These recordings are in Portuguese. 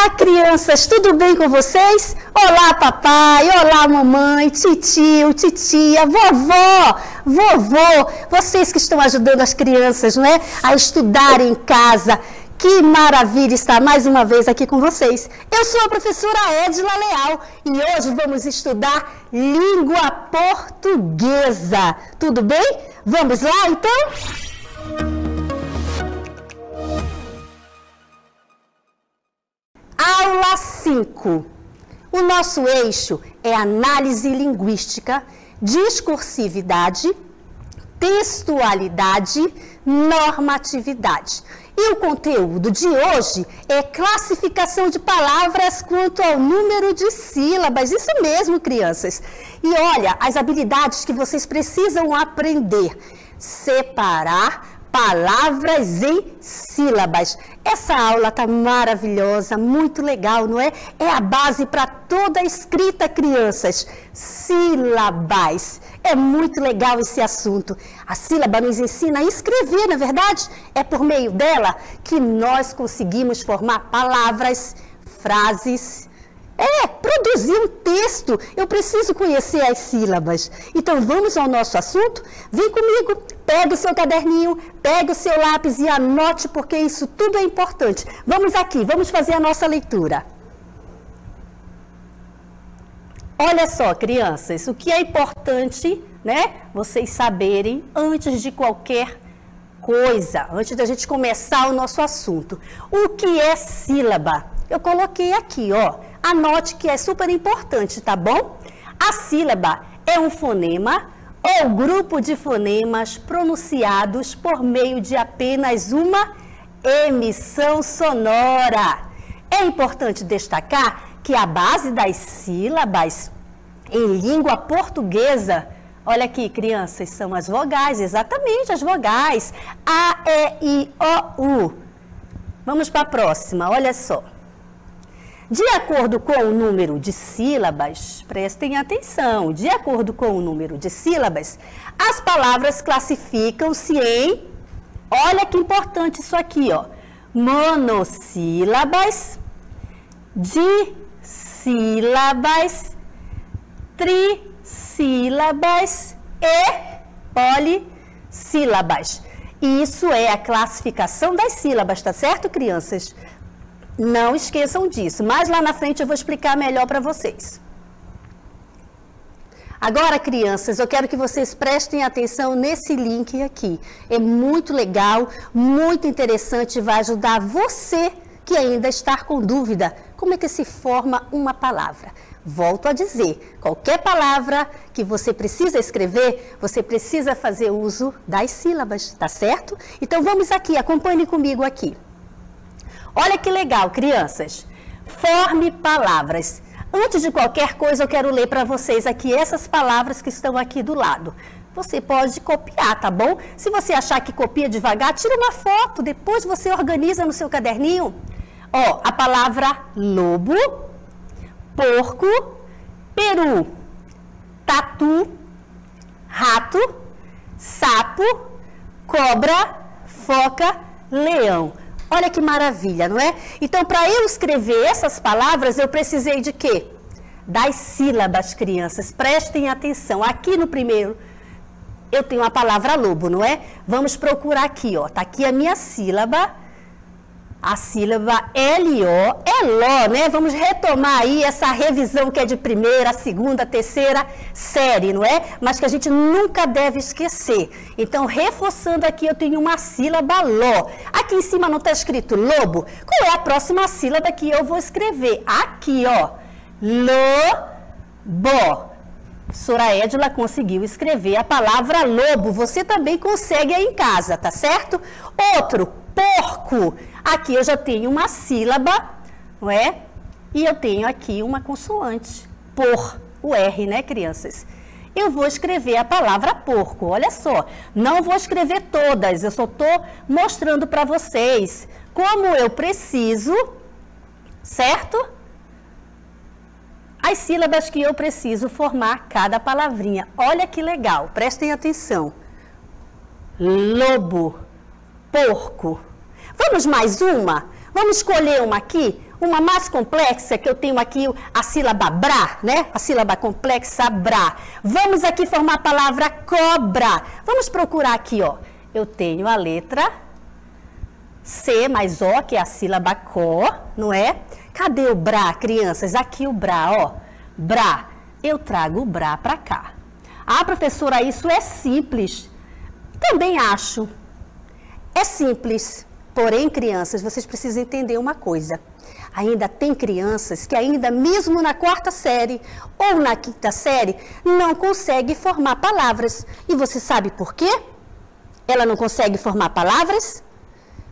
Olá, crianças, tudo bem com vocês? Olá, papai, olá, mamãe, titio, titia, vovó, vovô, vocês que estão ajudando as crianças, não é? A estudarem em casa. Que maravilha estar mais uma vez aqui com vocês. Eu sou a professora Edila Leal e hoje vamos estudar língua portuguesa. Tudo bem? Vamos lá, então? Aula 5. O nosso eixo é análise linguística, discursividade, textualidade, normatividade. E o conteúdo de hoje é classificação de palavras quanto ao número de sílabas. Isso mesmo, crianças. E olha, as habilidades que vocês precisam aprender. Separar palavras em sílabas. Essa aula está maravilhosa, muito legal, não é? É a base para toda a escrita, crianças. Sílabas. É muito legal esse assunto. A sílaba nos ensina a escrever, na verdade? É por meio dela que nós conseguimos formar palavras, frases. Produzir um texto. Eu preciso conhecer as sílabas. Então, vamos ao nosso assunto? Vem comigo, pega o seu caderninho, pega o seu lápis e anote, porque isso tudo é importante. Vamos aqui, vamos fazer a nossa leitura. Olha só, crianças, o que é importante, né, vocês saberem antes de qualquer coisa, antes da gente começar o nosso assunto. O que é sílaba? Eu coloquei aqui, ó. Anote que é super importante, tá bom? A sílaba é um fonema ou grupo de fonemas pronunciados por meio de apenas uma emissão sonora. É importante destacar que a base das sílabas em língua portuguesa, olha aqui, crianças, são as vogais, exatamente as vogais. A, E, I, O, U. Vamos para a próxima, olha só. De acordo com o número de sílabas, prestem atenção, de acordo com o número de sílabas, as palavras classificam-se em, olha que importante isso aqui, ó, monossílabas, dissílabas, trissílabas e polissílabas. Isso é a classificação das sílabas, tá certo, crianças? Não esqueçam disso, mas lá na frente eu vou explicar melhor para vocês. Agora, crianças, eu quero que vocês prestem atenção nesse link aqui. É muito legal, muito interessante, vai ajudar você que ainda está com dúvida. Como é que se forma uma palavra? Volto a dizer, qualquer palavra que você precisa escrever, você precisa fazer uso das sílabas, tá certo? Então vamos aqui, acompanhem comigo aqui. Olha que legal, crianças. Forme palavras. Antes de qualquer coisa, eu quero ler para vocês aqui essas palavras que estão aqui do lado. Você pode copiar, tá bom? Se você achar que copia devagar, tira uma foto, depois você organiza no seu caderninho. Ó, a palavra lobo, porco, peru, tatu, rato, sapo, cobra, foca, leão. Olha que maravilha, não é? Então, para eu escrever essas palavras, eu precisei de quê? Das sílabas, crianças. Prestem atenção. Aqui no primeiro, eu tenho a palavra lobo, não é? Vamos procurar aqui, ó. Tá aqui a minha sílaba. A sílaba L-O, é ló, né? Vamos retomar aí essa revisão que é de primeira, segunda, terceira série, não é? Mas que a gente nunca deve esquecer. Então, reforçando aqui, eu tenho uma sílaba ló. Aqui em cima não está escrito lobo? Qual é a próxima sílaba que eu vou escrever? Aqui, ó. Lobo. Professora Edila conseguiu escrever a palavra lobo. Você também consegue aí em casa, tá certo? Outro, porco. Aqui eu já tenho uma sílaba, não é? E eu tenho aqui uma consoante, por, o R, né, crianças? Eu vou escrever a palavra porco, olha só. Não vou escrever todas, eu só estou mostrando para vocês como eu preciso, certo? As sílabas que eu preciso formar cada palavrinha. Olha que legal, prestem atenção. Lobo, porco. Vamos mais uma? Vamos escolher uma aqui? Uma mais complexa, que eu tenho aqui a sílaba brá, né? A sílaba complexa brá. Vamos aqui formar a palavra cobra. Vamos procurar aqui, ó. Eu tenho a letra C mais O, que é a sílaba có, não é? Cadê o brá, crianças? Aqui o brá, ó. Brá. Eu trago o brá para cá. Ah, professora, isso é simples. Também acho. É simples. Porém, crianças, vocês precisam entender uma coisa. Ainda tem crianças que ainda mesmo na 4ª série ou na 5ª série não conseguem formar palavras. E você sabe por quê? Ela não consegue formar palavras?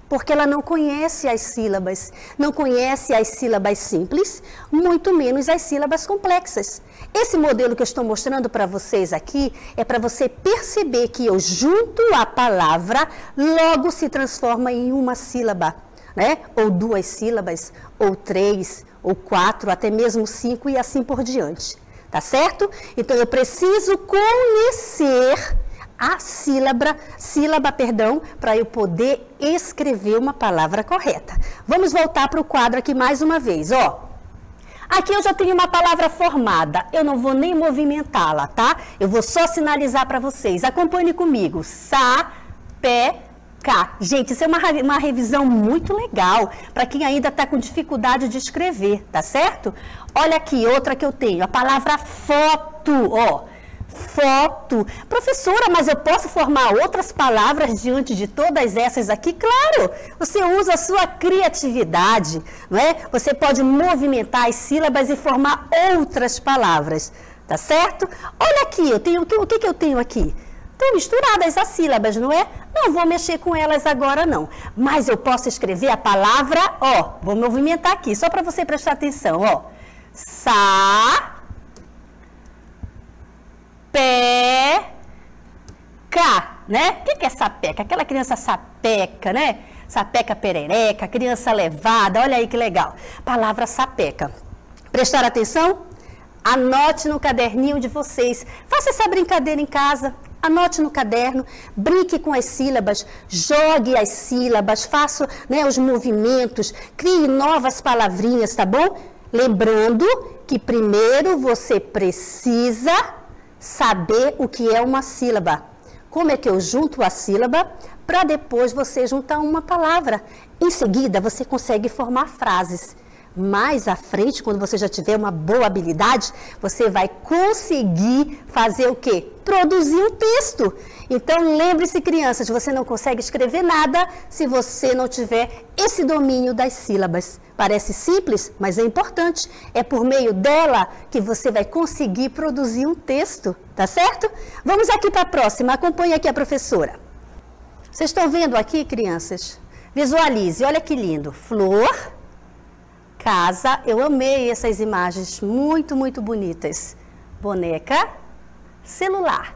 Porque ela não conhece as sílabas, não conhece as sílabas simples, muito menos as sílabas complexas. Esse modelo que eu estou mostrando para vocês aqui é para você perceber que eu junto a palavra, logo se transforma em uma sílaba, né? Ou 2 sílabas, ou 3, ou 4, até mesmo 5 e assim por diante. Tá certo? Então eu preciso conhecer a sílaba, para eu poder escrever uma palavra correta. Vamos voltar para o quadro aqui mais uma vez, ó. Aqui eu já tenho uma palavra formada, eu não vou nem movimentá-la, tá? Eu vou só sinalizar para vocês. Acompanhe comigo. Sapeca. Gente, isso é uma revisão muito legal para quem ainda está com dificuldade de escrever, tá certo? Olha aqui, outra que eu tenho, a palavra foto, ó. Foto. Professora, mas eu posso formar outras palavras diante de todas essas aqui? Claro! Você usa a sua criatividade, não é? Você pode movimentar as sílabas e formar outras palavras, tá certo? Olha aqui, eu tenho, o que eu tenho aqui? Estão misturadas as sílabas, não é? Não vou mexer com elas agora, não. Mas eu posso escrever a palavra, ó, vou movimentar aqui, só para você prestar atenção, ó. Sapeca, né? O que é sapeca? Aquela criança sapeca, né? Sapeca perereca, criança levada, olha aí que legal. Palavra sapeca. Prestar atenção? Anote no caderninho de vocês. Faça essa brincadeira em casa. Anote no caderno, brinque com as sílabas, jogue as sílabas, faça, né, os movimentos, crie novas palavrinhas, tá bom? Lembrando que primeiro você precisa saber o que é uma sílaba. Como é que eu junto a sílaba para depois você juntar uma palavra? Em seguida, você consegue formar frases. Mais à frente, quando você já tiver uma boa habilidade, você vai conseguir fazer o quê? Produzir um texto. Então, lembre-se, crianças, você não consegue escrever nada se você não tiver esse domínio das sílabas. Parece simples, mas é importante. É por meio dela que você vai conseguir produzir um texto, tá certo? Vamos aqui para a próxima. Acompanhe aqui a professora. Vocês estão vendo aqui, crianças? Visualize, olha que lindo. Flor, casa, eu amei essas imagens, muito, muito bonitas. Boneca, celular.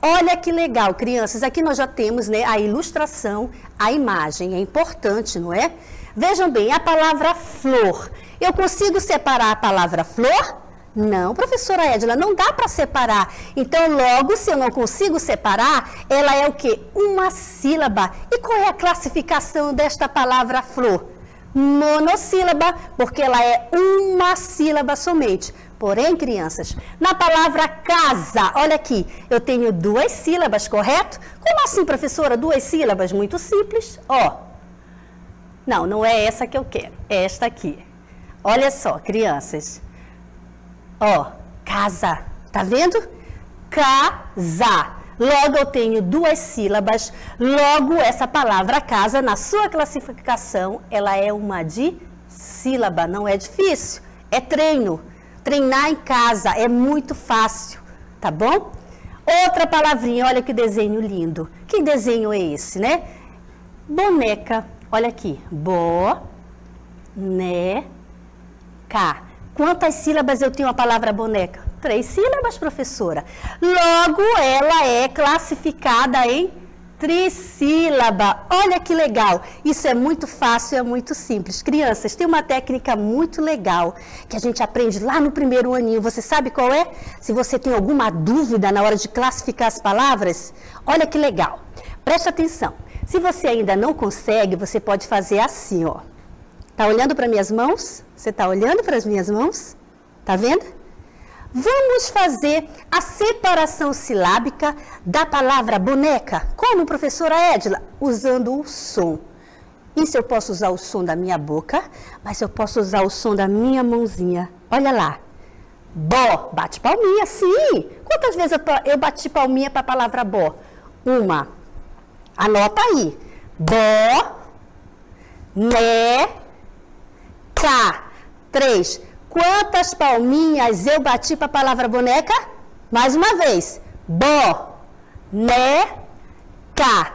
Olha que legal, crianças, aqui nós já temos, né, a ilustração, a imagem, é importante, não é? Vejam bem, a palavra flor, eu consigo separar a palavra flor? Não, professora Edila, não dá para separar. Então, logo, se eu não consigo separar, ela é o quê? Uma sílaba. E qual é a classificação desta palavra flor? Monossílaba, porque ela é uma sílaba somente. Porém, crianças, na palavra casa, olha aqui, eu tenho 2 sílabas, correto? Como assim, professora? 2 sílabas? Muito simples, ó. Não, não é essa que eu quero, é esta aqui. Olha só, crianças. Ó, casa, tá vendo? Casa. Logo eu tenho 2 sílabas, logo essa palavra casa, na sua classificação, ela é uma dissílaba, não é difícil, é treino. Treinar em casa é muito fácil, tá bom? Outra palavrinha, olha que desenho lindo. Que desenho é esse, né? Boneca, olha aqui, boneca. Quantas sílabas eu tenho a palavra boneca? 3 sílabas, professora. Logo, ela é classificada em trissílaba. Olha que legal. Isso é muito fácil, é muito simples. Crianças, tem uma técnica muito legal que a gente aprende lá no primeiro aninho. Você sabe qual é? Se você tem alguma dúvida na hora de classificar as palavras, olha que legal. Preste atenção. Se você ainda não consegue, você pode fazer assim, ó. Tá olhando para minhas mãos? Você está olhando para as minhas mãos? Tá vendo? Vamos fazer a separação silábica da palavra boneca. Como, professora Edila? Usando o som. Isso eu posso usar o som da minha boca, mas eu posso usar o som da minha mãozinha. Olha lá. Bó. Bate palminha, sim. Quantas vezes eu bati palminha para a palavra bó? Uma. Anota aí. Bó. Né. Cá. 3. Quantas palminhas eu bati para a palavra boneca? Mais uma vez. Bó. Né. Cá.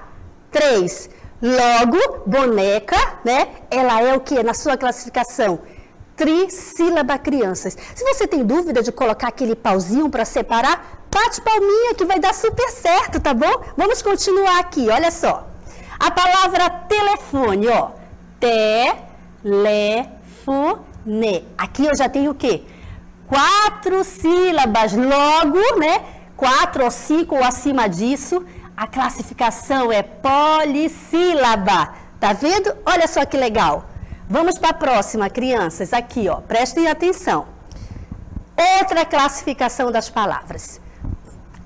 3. Logo, boneca, né? Ela é o que na sua classificação? Trissílaba, crianças. Se você tem dúvida de colocar aquele pauzinho para separar, bate palminha que vai dar super certo, tá bom? Vamos continuar aqui, olha só. A palavra telefone, ó. Telefone. Aqui eu já tenho o quê? 4 sílabas. Logo, né? 4 ou 5 ou acima disso. A classificação é polissílaba. Tá vendo? Olha só que legal. Vamos para a próxima, crianças. Aqui, ó. Prestem atenção. Outra classificação das palavras.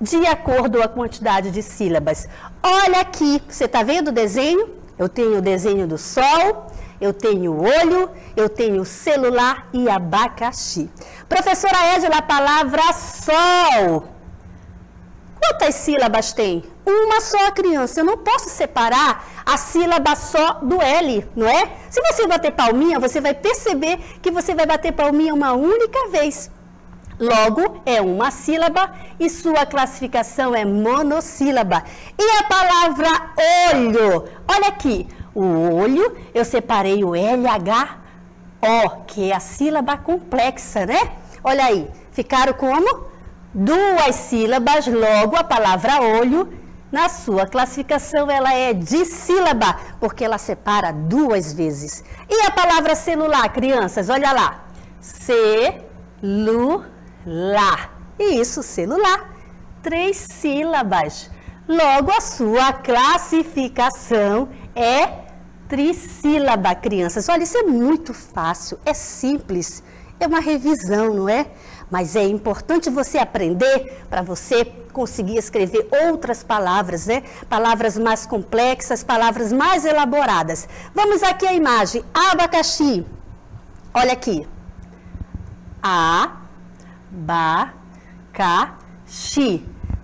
De acordo com a quantidade de sílabas. Olha aqui. Você tá vendo o desenho? Eu tenho o desenho do sol, eu tenho o olho, eu tenho o celular e abacaxi. Professora Edila, a palavra sol. Quantas sílabas tem? Uma só, criança. Eu não posso separar a sílaba só do L, não é? Se você bater palminha, você vai perceber que você vai bater palminha uma única vez. Logo, é uma sílaba e sua classificação é monossílaba. E a palavra olho? Olha aqui. O olho, eu separei o L-H-O, que é a sílaba complexa, né? Olha aí. Ficaram como? 2 sílabas, logo a palavra olho, na sua classificação, ela é dissílaba, porque ela separa 2 vezes. E a palavra celular, crianças, olha lá. Celular. Isso, celular. 3 sílabas. Logo, a sua classificação é trissílaba, crianças. Olha, isso é muito fácil, é simples, é uma revisão, não é? Mas é importante você aprender para você conseguir escrever outras palavras, né? Palavras mais complexas, palavras mais elaboradas. Vamos aqui à imagem. Abacaxi. Olha aqui. A-ba-ca-xi.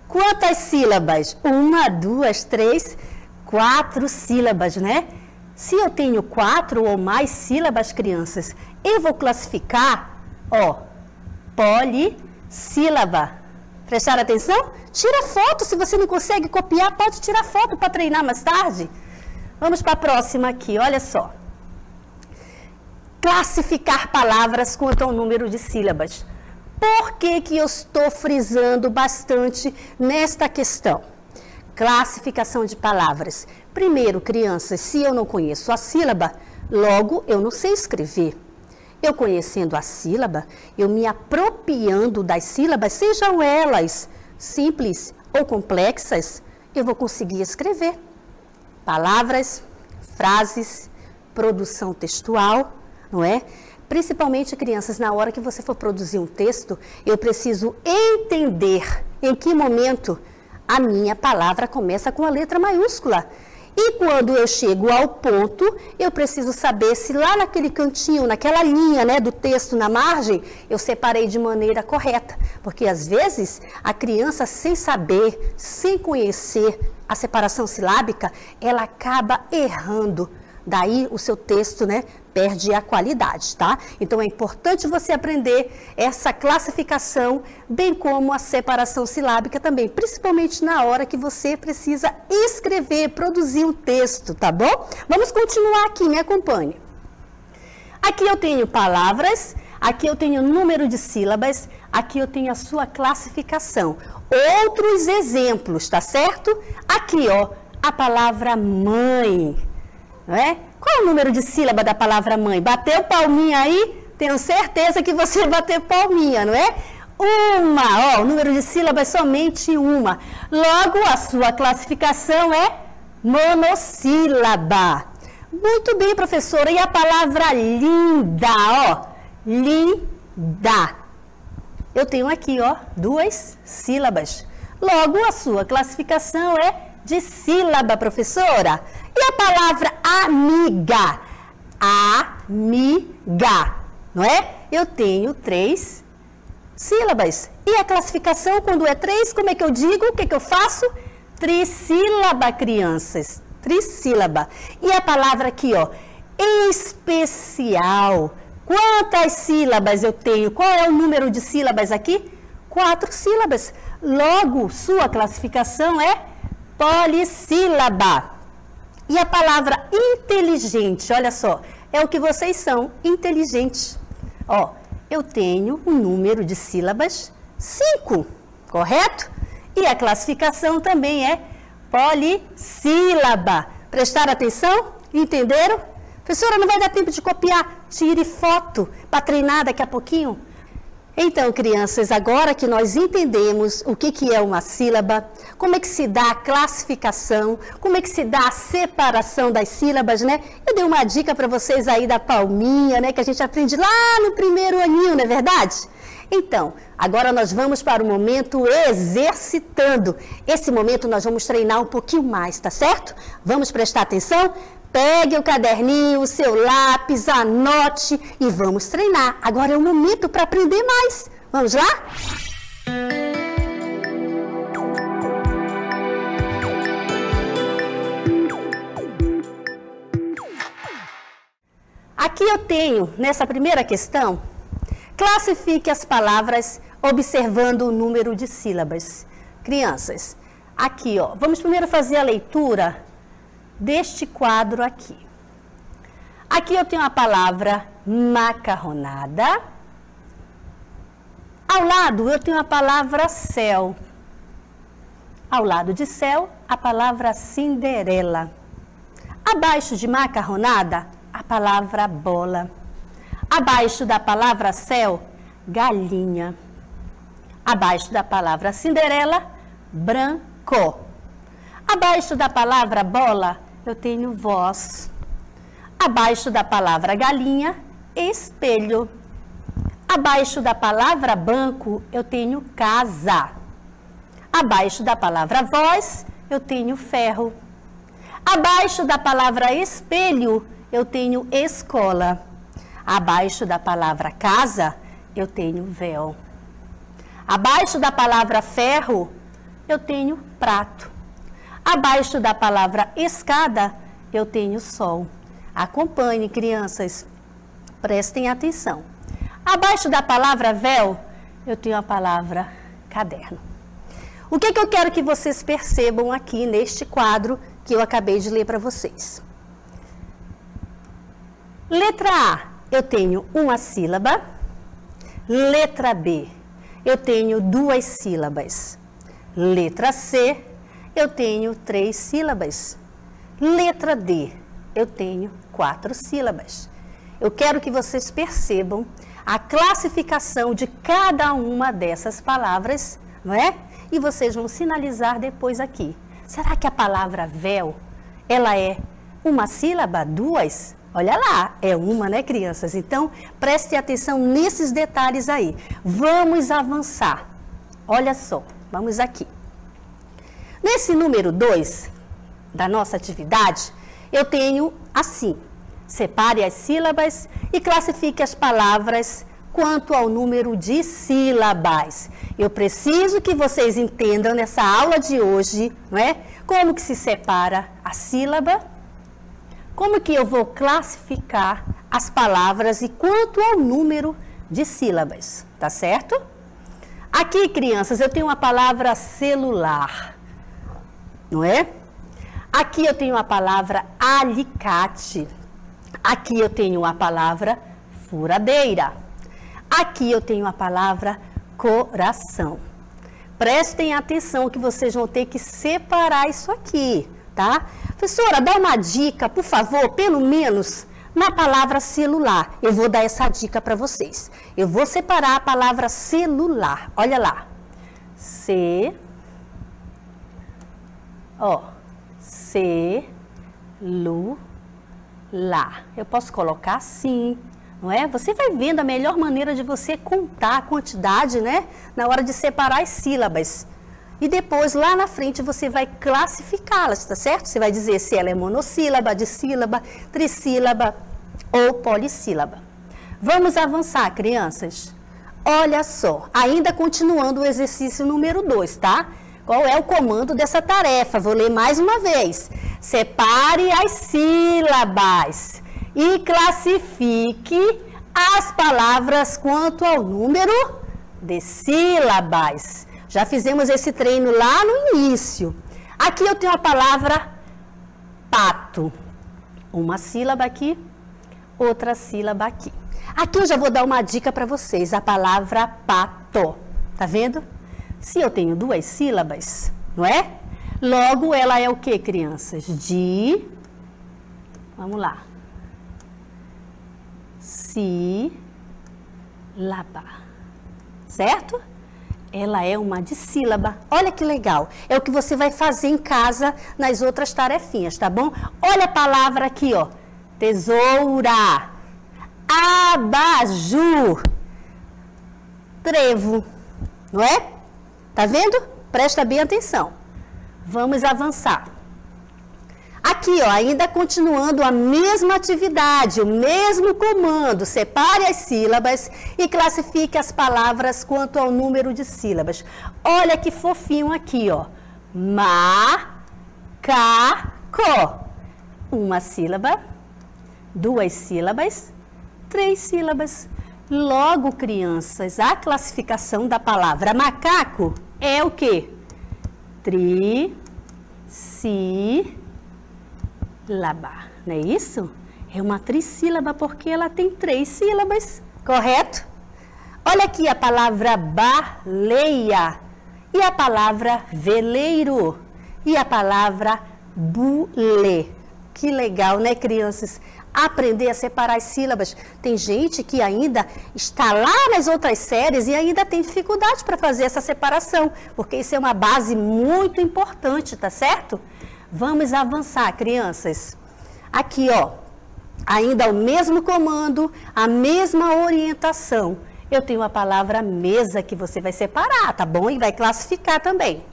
Quantas sílabas? 1, 2, 3, 4 sílabas, né? Se eu tenho 4 ou mais sílabas, crianças, eu vou classificar, ó, polissílaba. Prestaram atenção? Tira foto, se você não consegue copiar, pode tirar foto para treinar mais tarde. Vamos para a próxima aqui, olha só. Classificar palavras quanto ao número de sílabas. Por que que eu estou frisando bastante nesta questão? Classificação de palavras. Primeiro, crianças, se eu não conheço a sílaba, logo eu não sei escrever. Eu conhecendo a sílaba, eu me apropriando das sílabas, sejam elas simples ou complexas, eu vou conseguir escrever. Palavras, frases, produção textual, não é? Principalmente, crianças, na hora que você for produzir um texto, eu preciso entender em que momento a minha palavra começa com a letra maiúscula. E quando eu chego ao ponto, eu preciso saber se lá naquele cantinho, naquela linha, né, do texto na margem, eu separei de maneira correta. Porque às vezes a criança, sem saber, sem conhecer a separação silábica, ela acaba errando. Daí o seu texto, né, perde a qualidade, tá? Então é importante você aprender essa classificação, bem como a separação silábica também, principalmente na hora que você precisa escrever, produzir um texto, tá bom? Vamos continuar aqui, me acompanhe. Aqui eu tenho palavras, aqui eu tenho número de sílabas, aqui eu tenho a sua classificação. Outros exemplos, tá certo? Aqui, ó, a palavra mãe. Não é? Qual é o número de sílaba da palavra mãe? Bateu palminha aí? Tenho certeza que você bateu palminha, não é? Uma, ó, o número de sílabas é somente uma. Logo, a sua classificação é monossílaba. Muito bem, professora. E a palavra linda, ó. Linda. Eu tenho aqui, ó, 2 sílabas. Logo, a sua classificação é de sílaba, professora. E a palavra amiga? Amiga, não é? Eu tenho 3 sílabas. E a classificação, quando é 3, como é que eu digo? O que que eu faço? Trissílaba, crianças. Trissílaba. E a palavra aqui, ó, especial. Quantas sílabas eu tenho? Qual é o número de sílabas aqui? 4 sílabas. Logo, sua classificação é polissílaba. E a palavra inteligente, olha só, é o que vocês são, inteligentes. Ó, eu tenho um número de sílabas 5, correto? E a classificação também é polissílaba. Prestaram atenção? Entenderam? Professora, não vai dar tempo de copiar. Tire foto para treinar daqui a pouquinho. Então, crianças, agora que nós entendemos o que é uma sílaba, como é que se dá a classificação, como é que se dá a separação das sílabas, né? Eu dei uma dica para vocês aí da palminha, né? Que a gente aprende lá no primeiro aninho, não é verdade? Então, agora nós vamos para o momento exercitando. Esse momento nós vamos treinar um pouquinho mais, tá certo? Vamos prestar atenção? Pegue o caderninho, o seu lápis, anote e vamos treinar. Agora é o momento para aprender mais. Vamos lá? Aqui eu tenho, nessa primeira questão, classifique as palavras observando o número de sílabas. Crianças, aqui, ó, vamos primeiro fazer a leitura deste quadro aqui. Aqui eu tenho a palavra macarronada. Ao lado eu tenho a palavra céu. Ao lado de céu, a palavra Cinderela. Abaixo de macarronada, a palavra bola. Abaixo da palavra céu, galinha. Abaixo da palavra Cinderela, branco. Abaixo da palavra bola, eu tenho voz. Abaixo da palavra galinha, espelho. Abaixo da palavra banco, eu tenho casa. Abaixo da palavra voz, eu tenho ferro. Abaixo da palavra espelho, eu tenho escola. Abaixo da palavra casa, eu tenho véu. Abaixo da palavra ferro, eu tenho prato. Abaixo da palavra escada, eu tenho sol. Acompanhe, crianças. Prestem atenção. Abaixo da palavra véu, eu tenho a palavra caderno. O que eu quero que vocês percebam aqui neste quadro que eu acabei de ler para vocês? Letra A, eu tenho uma sílaba. Letra B, eu tenho 2 sílabas. Letra C, eu tenho 3 sílabas. Letra D, eu tenho 4 sílabas. Eu quero que vocês percebam a classificação de cada uma dessas palavras, não é? E vocês vão sinalizar depois aqui. Será que a palavra véu, ela é uma sílaba, 2? Olha lá, é uma, né, crianças? Então, preste atenção nesses detalhes aí. Vamos avançar. Olha só, vamos aqui. Nesse número 2 da nossa atividade, eu tenho assim: separe as sílabas e classifique as palavras quanto ao número de sílabas. Eu preciso que vocês entendam nessa aula de hoje, não é? Como que se separa a sílaba, como que eu vou classificar as palavras e quanto ao número de sílabas, tá certo? Aqui, crianças, eu tenho uma palavra celular, não é? Aqui eu tenho a palavra alicate. Aqui eu tenho a palavra furadeira. Aqui eu tenho a palavra coração. Prestem atenção que vocês vão ter que separar isso aqui, tá? Professora, dá uma dica, por favor, pelo menos na palavra celular. Eu vou dar essa dica para vocês. Eu vou separar a palavra celular. Olha lá. lá. Eu posso colocar assim, não é? Você vai vendo a melhor maneira de você contar a quantidade, né? Na hora de separar as sílabas. E depois, lá na frente, você vai classificá-las, tá certo? Você vai dizer se ela é monossílaba, dissílaba, trissílaba ou polissílaba. Vamos avançar, crianças? Olha só, ainda continuando o exercício número 2, tá? Qual é o comando dessa tarefa? Vou ler mais uma vez. Separe as sílabas e classifique as palavras quanto ao número de sílabas. Já fizemos esse treino lá no início. Aqui eu tenho a palavra pato. Uma sílaba aqui, outra sílaba aqui. Aqui eu já vou dar uma dica para vocês, a palavra pato. Tá vendo? Se eu tenho 2 sílabas, não é? Logo, ela é o que, crianças? Vamos lá. Sílaba. Certo? Ela é uma dissílaba. Olha que legal. É o que você vai fazer em casa nas outras tarefinhas, tá bom? Olha a palavra aqui, ó. Tesoura. Abajur. Trevo. Não é? Tá vendo? Presta bem atenção. Vamos avançar. Aqui, ó, ainda continuando a mesma atividade, o mesmo comando. Separe as sílabas e classifique as palavras quanto ao número de sílabas. Olha que fofinho aqui, ó. Macaco. Uma sílaba, 2 sílabas, 3 sílabas. Logo, crianças, a classificação da palavra macaco é o quê? Trissílaba. Não é isso? É uma trissílaba porque ela tem 3 sílabas, correto? Olha aqui a palavra baleia, e a palavra veleiro, e a palavra bule. Que legal, né, crianças? Aprender a separar as sílabas. Tem gente que ainda está lá nas outras séries e ainda tem dificuldade para fazer essa separação, porque isso é uma base muito importante, tá certo? Vamos avançar, crianças. Aqui, ó, ainda o mesmo comando, a mesma orientação. Eu tenho a palavra mesa que você vai separar, tá bom? E vai classificar também.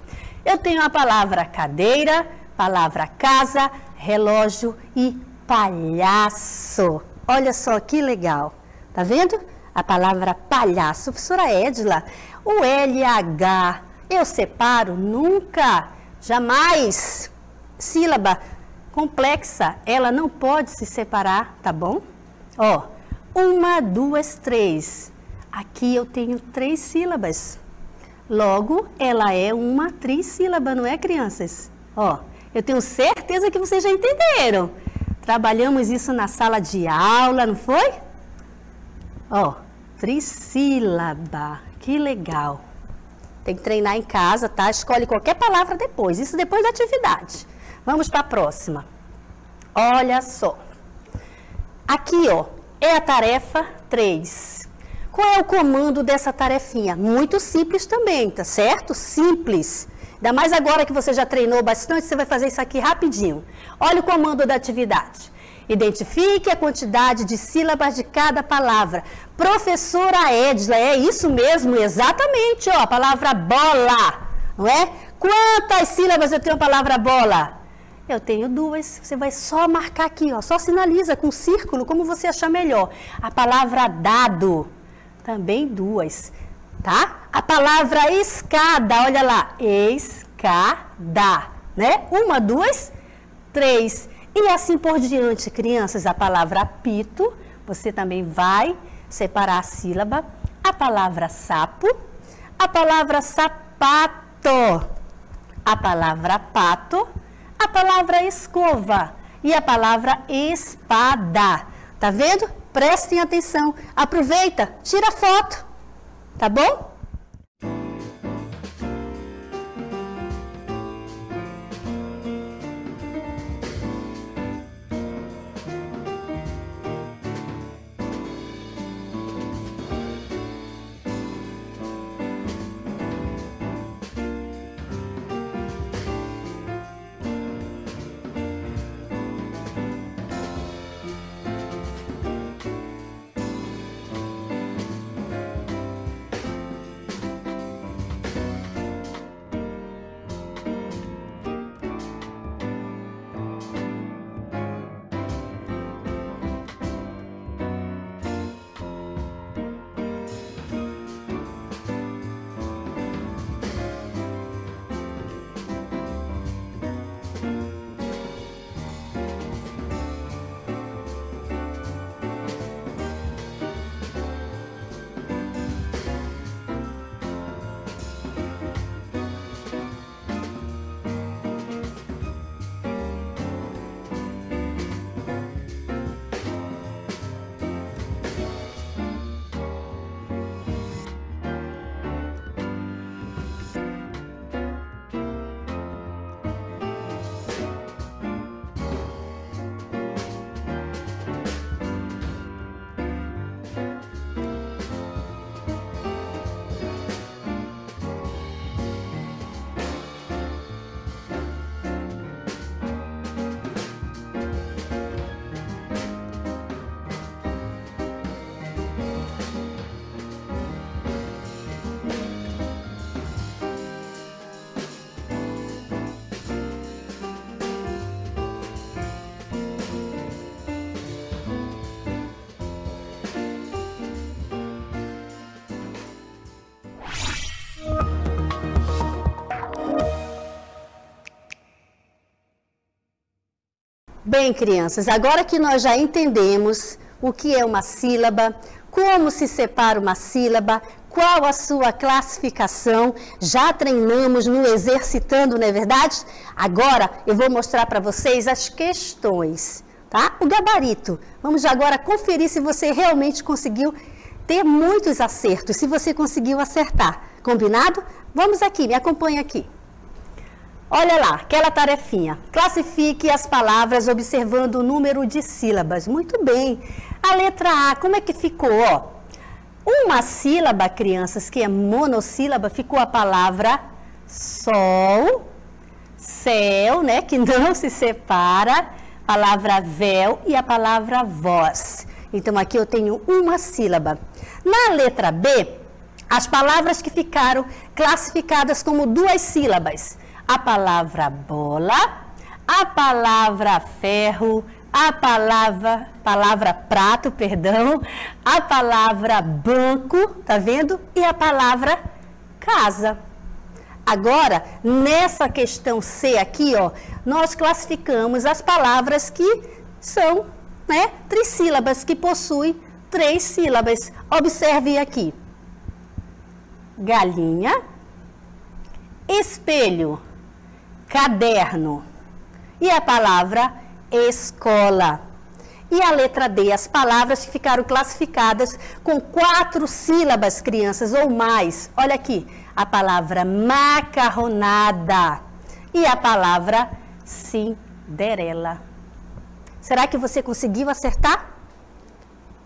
Eu tenho a palavra cadeira, palavra casa, relógio e palhaço. Olha só que legal. Tá vendo? A palavra palhaço. Professora Edila, o LH eu separo nunca, jamais. Sílaba complexa, ela não pode se separar, tá bom? Ó, 1, 2, 3. Aqui eu tenho 3 sílabas. Logo, ela é uma trissílaba, não é, crianças? Ó, eu tenho certeza que vocês já entenderam. Trabalhamos isso na sala de aula, não foi? Ó, trissílaba. Que legal. Tem que treinar em casa, tá? Escolhe qualquer palavra depois. Isso depois da atividade. Vamos para a próxima. Olha só. Aqui, ó, é a tarefa 3. Qual é o comando dessa tarefinha? Muito simples também, tá certo? Simples. Ainda mais agora que você já treinou bastante, você vai fazer isso aqui rapidinho. Olha o comando da atividade. Identifique a quantidade de sílabas de cada palavra. Professora Edila, é isso mesmo, exatamente, ó, a palavra bola, não é? Quantas sílabas eu tenho a palavra bola? Eu tenho 2, você vai só marcar aqui, ó, só sinaliza com círculo, como você achar melhor. A palavra dado, também 2, tá? A palavra escada, olha lá, escada, né? 1, 2, 3. E assim por diante, crianças, a palavra apito, você também vai separar a sílaba. A palavra sapo, a palavra sapato, a palavra pato, a palavra escova e a palavra espada. Tá vendo? Prestem atenção. Aproveita, tira foto, tá bom? Bem, crianças, agora que nós já entendemos o que é uma sílaba, como se separa uma sílaba, qual a sua classificação, já treinamos no exercitando, não é verdade? Agora eu vou mostrar para vocês as questões, tá? O gabarito. Vamos agora conferir se você realmente conseguiu ter muitos acertos, se você conseguiu acertar. Combinado? Vamos aqui, me acompanha aqui. Olha lá, aquela tarefinha. Classifique as palavras observando o número de sílabas. Muito bem. A letra A, como é que ficou? Ó, uma sílaba, crianças, que é monossílaba, ficou a palavra sol, céu, né, que não se separa, palavra véu e a palavra voz. Então, aqui eu tenho uma sílaba. Na letra B, as palavras que ficaram classificadas como duas sílabas. A palavra bola, a palavra ferro, a palavra prato, perdão, a palavra banco, tá vendo? E a palavra casa. Agora, nessa questão C aqui, ó, nós classificamos as palavras que são, né, trissílabas, que possuem 3 sílabas. Observe aqui. Galinha, espelho, caderno e a palavra escola. E a letra D, as palavras que ficaram classificadas com 4 sílabas, crianças, ou mais. Olha aqui, a palavra macarronada e a palavra Cinderela. Será que você conseguiu acertar?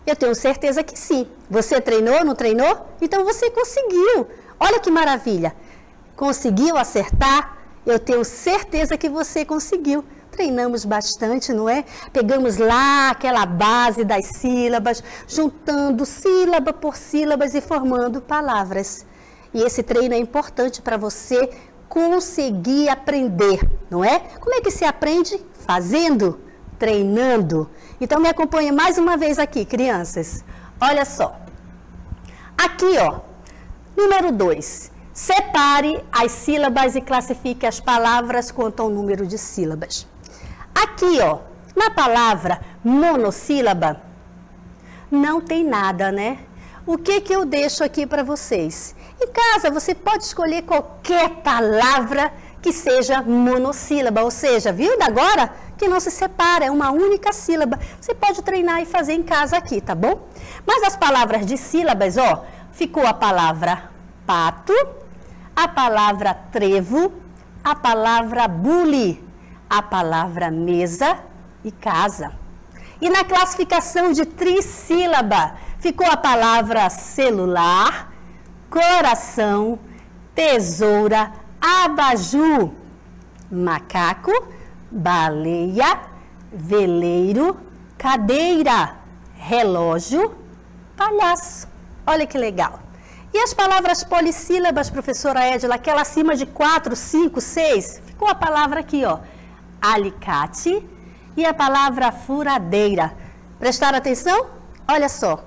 Eu tenho certeza que sim. Você treinou, não treinou? Então você conseguiu. Olha que maravilha. Conseguiu acertar? Eu tenho certeza que você conseguiu. Treinamos bastante, não é? Pegamos lá aquela base das sílabas, juntando sílaba por sílabas e formando palavras. E esse treino é importante para você conseguir aprender, não é? Como é que se aprende? Fazendo, treinando. Então me acompanhe mais uma vez aqui, crianças. Olha só. Aqui, ó, número 2. Separe as sílabas e classifique as palavras quanto ao número de sílabas. Aqui, ó, na palavra monossílaba, não tem nada, né? O que eu deixo aqui para vocês? Em casa, você pode escolher qualquer palavra que seja monossílaba, ou seja, viu agora que não se separa, é uma única sílaba. Você pode treinar e fazer em casa aqui, tá bom? Mas as palavras de sílabas, ó, ficou a palavra pato, a palavra trevo, a palavra bule, a palavra mesa e casa. E na classificação de trissílaba, ficou a palavra celular, coração, tesoura, abajur, macaco, baleia, veleiro, cadeira, relógio, palhaço. Olha que legal. E as palavras polissílabas, professora Edila, aquela acima de 4, 5, 6, ficou a palavra aqui, ó, alicate e a palavra furadeira. Prestaram atenção? Olha só,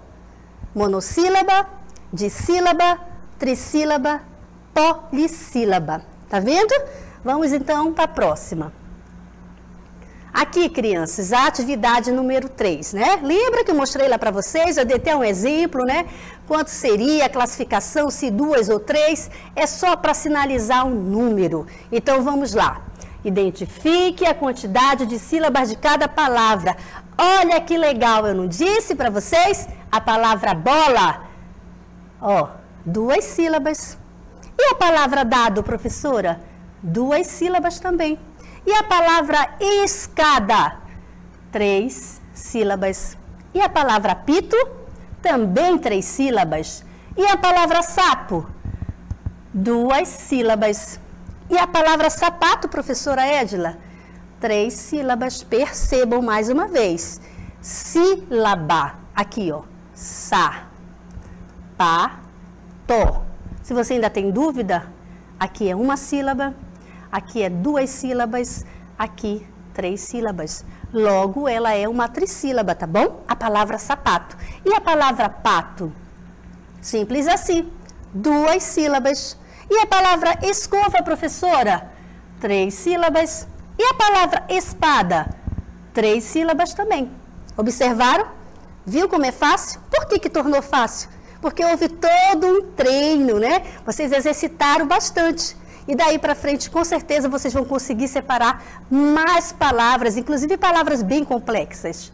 monossílaba, dissílaba, trissílaba, polissílaba. Tá vendo? Vamos então para a próxima. Aqui, crianças, a atividade número 3, né? Lembra que eu mostrei lá para vocês? Eu dei até um exemplo, né? Quanto seria a classificação, se 2 ou 3? É só para sinalizar um número. Então, vamos lá. Identifique a quantidade de sílabas de cada palavra. Olha que legal, eu não disse para vocês? A palavra bola, ó, 2 sílabas. E a palavra dado, professora? 2 sílabas também. E a palavra escada? 3 sílabas. E a palavra pito? Também 3 sílabas. E a palavra sapo? 2 sílabas. E a palavra sapato, professora Edila? 3 sílabas. Percebam mais uma vez. Sílaba. Aqui, ó. Sa, pa, to. Se você ainda tem dúvida, aqui é 1 sílaba, aqui é 2 sílabas, aqui 3 sílabas. Logo, ela é uma trissílaba, tá bom? A palavra sapato. E a palavra pato? Simples assim, 2 sílabas. E a palavra escova, professora? 3 sílabas. E a palavra espada? 3 sílabas também. Observaram? Viu como é fácil? Por que tornou fácil? Porque houve todo um treino, né? Vocês exercitaram bastante. E daí para frente, com certeza, vocês vão conseguir separar mais palavras, inclusive palavras bem complexas.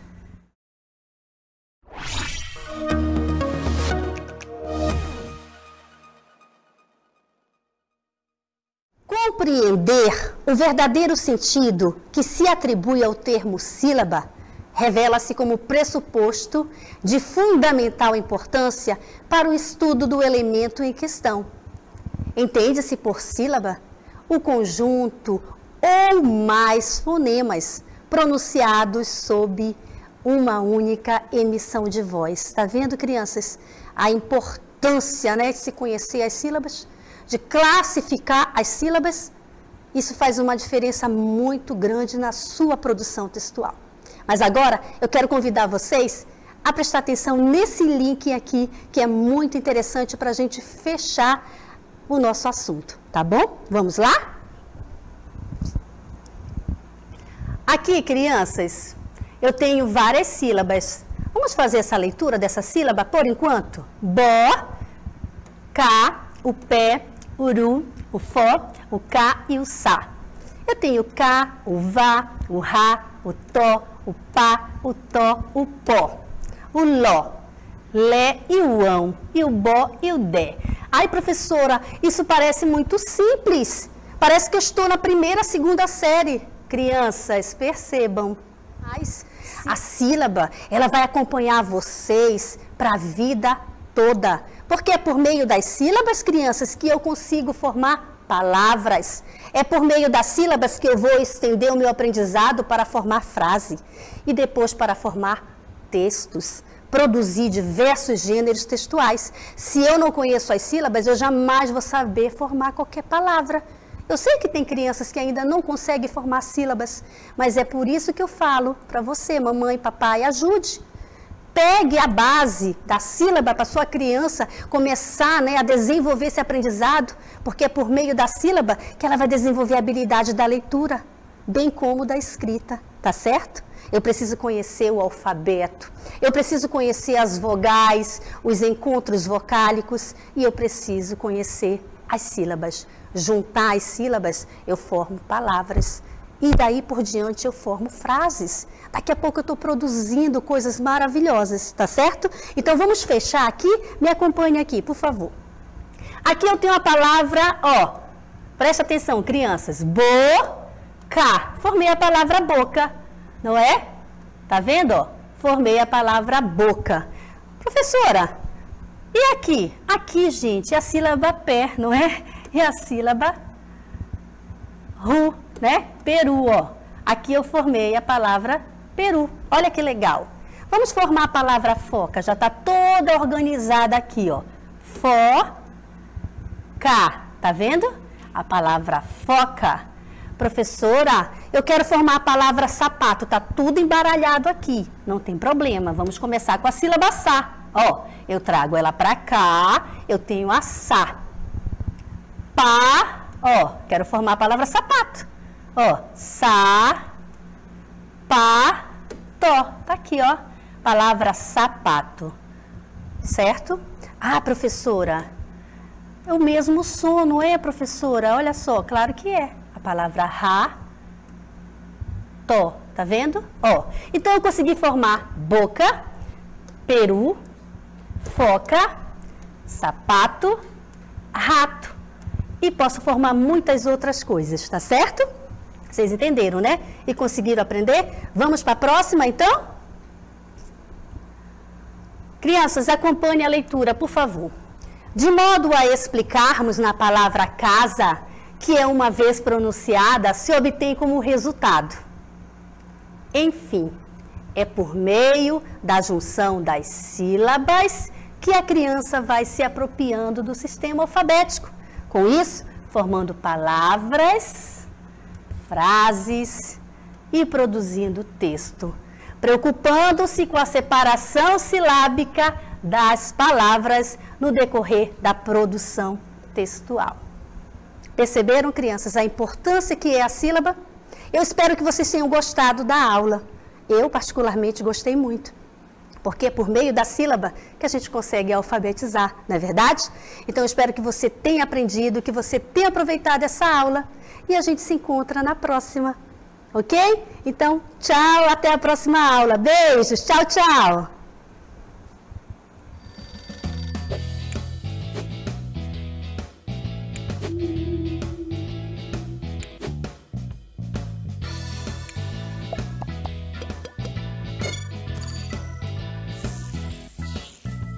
Compreender o verdadeiro sentido que se atribui ao termo sílaba revela-se como pressuposto de fundamental importância para o estudo do elemento em questão. Entende-se por sílaba o conjunto ou mais fonemas pronunciados sob uma única emissão de voz. Está vendo, crianças? A importância, né, de se conhecer as sílabas, de classificar as sílabas. Isso faz uma diferença muito grande na sua produção textual. Mas agora eu quero convidar vocês a prestar atenção nesse link aqui, que é muito interessante para a gente fechar o nosso assunto, tá bom? Vamos lá? Aqui, crianças, eu tenho várias sílabas. Vamos fazer essa leitura dessa sílaba por enquanto? Bó, cá, o pé, o ru, o fó, o cá e o sá. Eu tenho o cá, o vá, o rá, o tó, o pá, o tó, o pó, o ló, lé e o ão, e o bó e o dé. Ai, professora, isso parece muito simples. Parece que eu estou na primeira, segunda série. Crianças, percebam. Mas a sílaba, ela vai acompanhar vocês para a vida toda. Porque é por meio das sílabas, crianças, que eu consigo formar palavras. É por meio das sílabas que eu vou estender o meu aprendizado para formar frase. E depois para formar textos. Produzir diversos gêneros textuais. Se eu não conheço as sílabas, eu jamais vou saber formar qualquer palavra. Eu sei que tem crianças que ainda não conseguem formar sílabas, mas é por isso que eu falo para você, mamãe, papai, ajude. Pegue a base da sílaba para sua criança começar, né, a desenvolver esse aprendizado, porque é por meio da sílaba que ela vai desenvolver a habilidade da leitura, bem como da escrita, tá certo? Eu preciso conhecer o alfabeto, eu preciso conhecer as vogais, os encontros vocálicos e eu preciso conhecer as sílabas. Juntar as sílabas, eu formo palavras e daí por diante eu formo frases. Daqui a pouco eu estou produzindo coisas maravilhosas, tá certo? Então vamos fechar aqui, me acompanhe aqui, por favor. Aqui eu tenho a palavra, ó, presta atenção, crianças, boca. Formei a palavra boca, não é? Tá vendo, ó? Formei a palavra boca. Professora, e aqui? Aqui, gente, é a sílaba pé, não é? E a sílaba ru, né? Peru, ó. Aqui eu formei a palavra peru. Olha que legal. Vamos formar a palavra foca. Já está toda organizada aqui, ó. Foca. Tá vendo? A palavra foca. Professora, eu quero formar a palavra sapato. Tá tudo embaralhado aqui. Não tem problema. Vamos começar com a sílaba sá. Ó, eu trago ela para cá. Eu tenho a sá. Pá, ó, quero formar a palavra sapato. Ó, sa, pá, tó. Tá aqui, ó, palavra sapato. Certo? Ah, professora, é o mesmo som, não é, professora? Olha só, claro que é. A palavra ra, tó. Tá vendo? Ó, então eu consegui formar boca, peru, foca, sapato, rato. E posso formar muitas outras coisas, tá certo? Vocês entenderam, né? E conseguiram aprender? Vamos para a próxima, então? Crianças, acompanhem a leitura, por favor. De modo a explicarmos na palavra casa, que é uma vez pronunciada, se obtém como resultado. Enfim, é por meio da junção das sílabas que a criança vai se apropriando do sistema alfabético. Com isso, formando palavras, frases e produzindo texto, preocupando-se com a separação silábica das palavras no decorrer da produção textual. Perceberam, crianças, a importância que é a sílaba? Eu espero que vocês tenham gostado da aula. Eu, particularmente, gostei muito. Porque é por meio da sílaba que a gente consegue alfabetizar, não é verdade? Então, eu espero que você tenha aprendido, que você tenha aproveitado essa aula e a gente se encontra na próxima, ok? Então, tchau, até a próxima aula. Beijos, tchau, tchau!